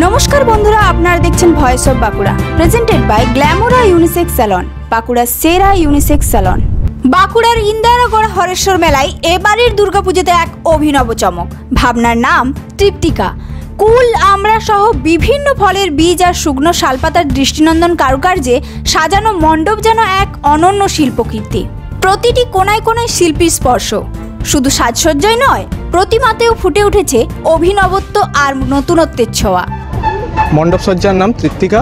नमस्कार बंधुरा आपनारा देखছেন voice of Bankura presented by Glamora unisex salon বাঁকুড়ার সেরা ইউনিসেক্স স্যালন। বাঁকুড়ার ইন্দারাগড় হরেশ্বর মেলায় এবারের দুর্গাপুজোতে এক অভিনব চমক। ভাবনার নাম তৃপ্তিকা। কুল আমড়া সহ বিভিন্ন ফলের বীজ আর শুকনো শালপাতার দৃষ্টিনন্দন কারুকার্যে সাজানো মণ্ডপ যেন এক অনন্য শিল্পকীর্তি। প্রতিটি কোনায় কোনায় শিল্পীর স্পর্শ। শুধু সাজসজ্জাই নয়, প্রতিমাতেও ফুটে উঠেছে অভিনবত্ব আর নতুনত্বের ছোঁয়া। মণ্ডপ সজ্জার নাম তৃপ্তিকা।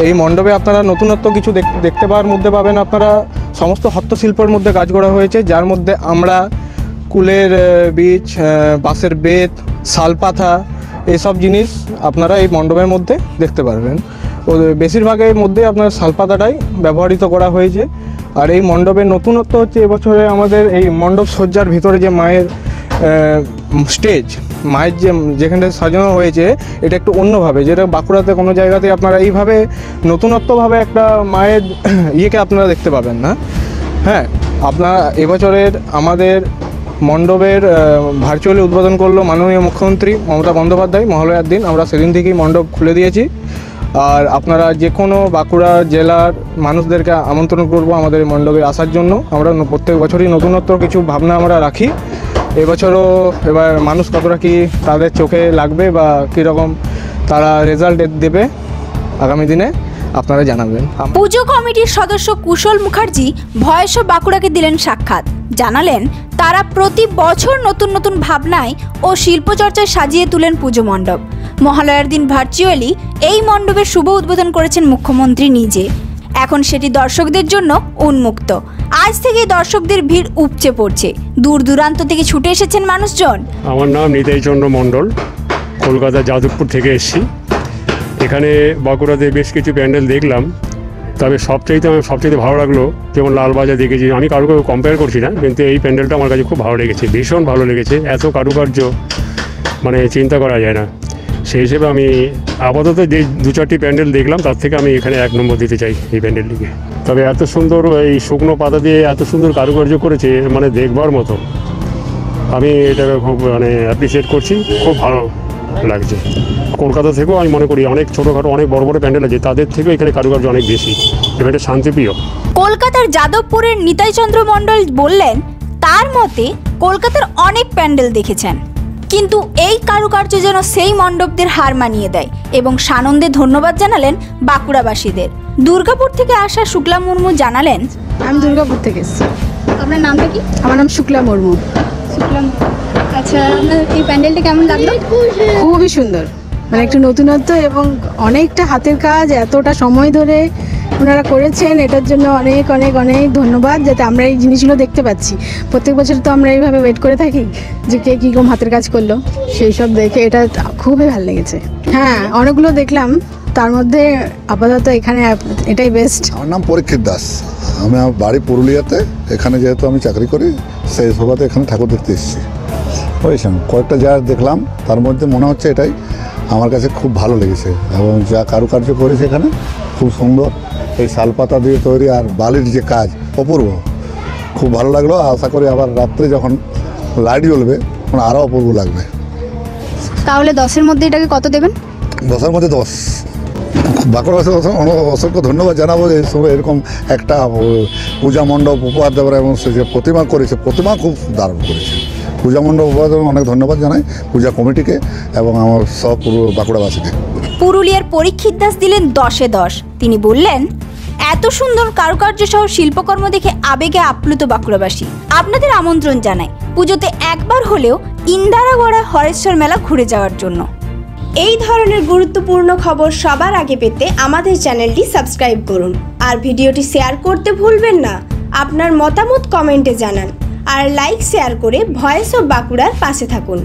এই মণ্ডপে আপনারা নতুনত্ব কিছু দেখতে পাওয়ার মধ্যে পাবেন। আপনারা সমস্ত হস্তশিল্পের মধ্যে কাজ করা হয়েছে, যার মধ্যে আমরা কুলের বীজ, বাঁশের বেত, শালপাতা এসব জিনিস আপনারা এই মণ্ডপের মধ্যে দেখতে পারবেন। ও বেশিরভাগের মধ্যে আপনার শালপাতাটাই ব্যবহৃত করা হয়েছে। আর এই মণ্ডপের নতুনত্ব হচ্ছে এবছরে আমাদের এই মণ্ডপ সজ্জার ভিতরে যে মায়ের স্টেজ, মায়ের যেখানে সাজানো হয়েছে এটা একটু অন্যভাবে, যেটা বাঁকুড়াতে কোনো জায়গাতে আপনারা এইভাবে নতুনত্বভাবে একটা মায়ের ইয়েকে আপনারা দেখতে পাবেন না। হ্যাঁ, আপনারা এবছরের আমাদের মণ্ডপের ভার্চুয়ালি উদ্বোধন করলো মাননীয় মুখ্যমন্ত্রী মমতা বন্দ্যোপাধ্যায় মহালয়ার দিন। আমরা সেদিন থেকেই মণ্ডপ খুলে দিয়েছি। আর আপনারা যে কোনো বাঁকুড়া জেলার মানুষদেরকে আমন্ত্রণ করব আমাদের মণ্ডপে আসার জন্য। আমরা প্রত্যেক বছরই নতুনত্ব কিছু ভাবনা আমরা রাখি। এবছরও এবার মানুষ কতটা কি তাদের চোখে লাগবে বা কীরকম তারা রেজাল্ট দেবে আগামী দিনে আপনারা জানাবেন। পুজো কমিটির সদস্য কুশল মুখার্জি ভয়েস অফ বাঁকুড়াকে দিলেন সাক্ষাৎ। জানালেন তারা প্রতি বছর নতুন নতুন ভাবনায় ও শিল্পচর্চায় সাজিয়ে তুলেন পুজো মণ্ডপ। মহালয়ার দিন ভার্চুয়ালি এই মণ্ডপের শুভ উদ্বোধন করেছেন মুখ্যমন্ত্রী নিজে। এখন সেটি দর্শকদের জন্য উন্মুক্ত। আজ থেকে দর্শকদের ভিড় উপচে পড়ছে। দূর দূরান্ত থেকে ছুটে এসেছেন মানুষজন। আমার নাম নিতাই চন্দ্র মণ্ডল, কলকাতা যাদবপুর থেকে এসেছি। এখানে বাঁকুড়াতে বেশ কিছু প্যান্ডেল দেখলাম, তবে আমার সবচাইতে ভালো লাগলো যেমন লালবাজার দেখেছি। আমি কারো কম্পেয়ার করছি না, কিন্তু এই প্যান্ডেলটা আমার কাছে খুব ভালো লেগেছে, ভীষণ ভালো লেগেছে। এত কারুকার্য মানে চিন্তা করা যায় না। সেই হিসেবে আমি আপাতত যে দু চারটি প্যান্ডেল দেখলাম তার থেকে আমি এখানে 1 নম্বর দিতে চাই এই প্যান্ডেলটিকে। তবে এত সুন্দর এই শুকনো পাতা দিয়ে এত সুন্দর কারুকার্য করেছে, মানে দেখবার মতো। আমি এটাকে খুব অ্যাপ্রিসিয়েট করছি, খুব ভালো লাগছে। কলকাতা থেকেও আমি মনে করি অনেক ছোটোখাটো অনেক বড় বড় প্যান্ডেল আছে, তাদের থেকেও এখানে কারুকার্য অনেক বেশি। এটা শান্তিপ্রিয়। কলকাতার যাদবপুরের নিতাই চন্দ্র মণ্ডল বললেন তার মতে কলকাতার অনেক প্যান্ডেল দেখেছেন, কিন্তু এই কারুকার্য যেন সেই মণ্ডপদের হার মানিয়ে দেয় এবং সানন্দে ধন্যবাদ জানালেন বাঁকুড়াবাসীদের। দুর্গাপুর থেকে আসা শুক্লা মুর্মু জানালেন, আমি দুর্গাপুর থেকে এসেছি। আপনার নামটা কি? আমার নাম শুক্লা মুর্মু। আচ্ছা, আপনার এই প্যান্ডেলটা কেমন লাগলো? খুবই সুন্দর, মানে একটু নতুনত্ব এবং অনেকটা হাতের কাজ, এতটা সময় ধরে ওনারা করেছেন, এটার জন্য অনেক অনেক অনেক ধন্যবাদ। যাতে আমরা এই জিনিসগুলো দেখতে পাচ্ছি। প্রত্যেক বছর তো আমরা এইভাবে ওয়েট করে থাকি যে কে কীরকম হাতের কাজ করলো, সেই সব দেখে এটা খুবই ভালো লেগেছে। হ্যাঁ, অনেকগুলো দেখলাম, তার মধ্যে আপাতত এখানে এটাই বেস্ট। আমার নাম পরীক্ষিত দাস, আমি আমার বাড়ি পুরুলিয়াতে। এখানে যেহেতু আমি চাকরি করি, সেই সভাতে এখানে ঠাকুর দেখতে এসেছি। বুঝেছেন, কয়েকটা যা দেখলাম তার মধ্যে মনে হচ্ছে এটাই আমার কাছে খুব ভালো লেগেছে। এবং যা কারুকার্য করেছে এখানে খুব সুন্দর। এই শালপাতা দিয়ে তৈরি আর বালির যে কাজ অপূর্ব, খুব ভালো লাগলো। আশা করি আবার রাত্রে যখন লাইট জ্বলবে তখন আরও অপূর্ব লাগবে। তাহলে 10-এর মধ্যে এটাকে কত দেবেন? 10-এর মধ্যে 10। বাঁকুড়াবাসীকে অসংখ্য ধন্যবাদ জানাবো যে এরকম একটা পূজা মণ্ডপ উপহার দেওয়ার, এবং সে যে প্রতিমা করেছে, প্রতিমা খুব দারুণ করেছে। পূজা মণ্ডপ উপহার দেওয়ার অনেক ধন্যবাদ জানাই পূজা কমিটিকে এবং আমার সব বাঁকুড়াবাসীকে। পুরুলিয়ার পরীক্ষিত দাস দিলেন 10-এ 10। তিনি বললেন, এত সুন্দর কারুকার্য সহ শিল্পকর্ম দেখে আবেগে আপ্লুত বাঁকুড়াবাসী। আপনাদের আমন্ত্রণ জানাই পুজোতে একবার হলেও ইন্দারাগড় হরেশ্বর মেলা ঘুরে যাওয়ার জন্য। এই ধরনের গুরুত্বপূর্ণ খবর সবার আগে পেতে আমাদের চ্যানেলটি সাবস্ক্রাইব করুন আর ভিডিওটি শেয়ার করতে ভুলবেন না। আপনার মতামত কমেন্টে জানান আর লাইক শেয়ার করে ভয়েস অফ বাঁকুড়ার পাশে থাকুন।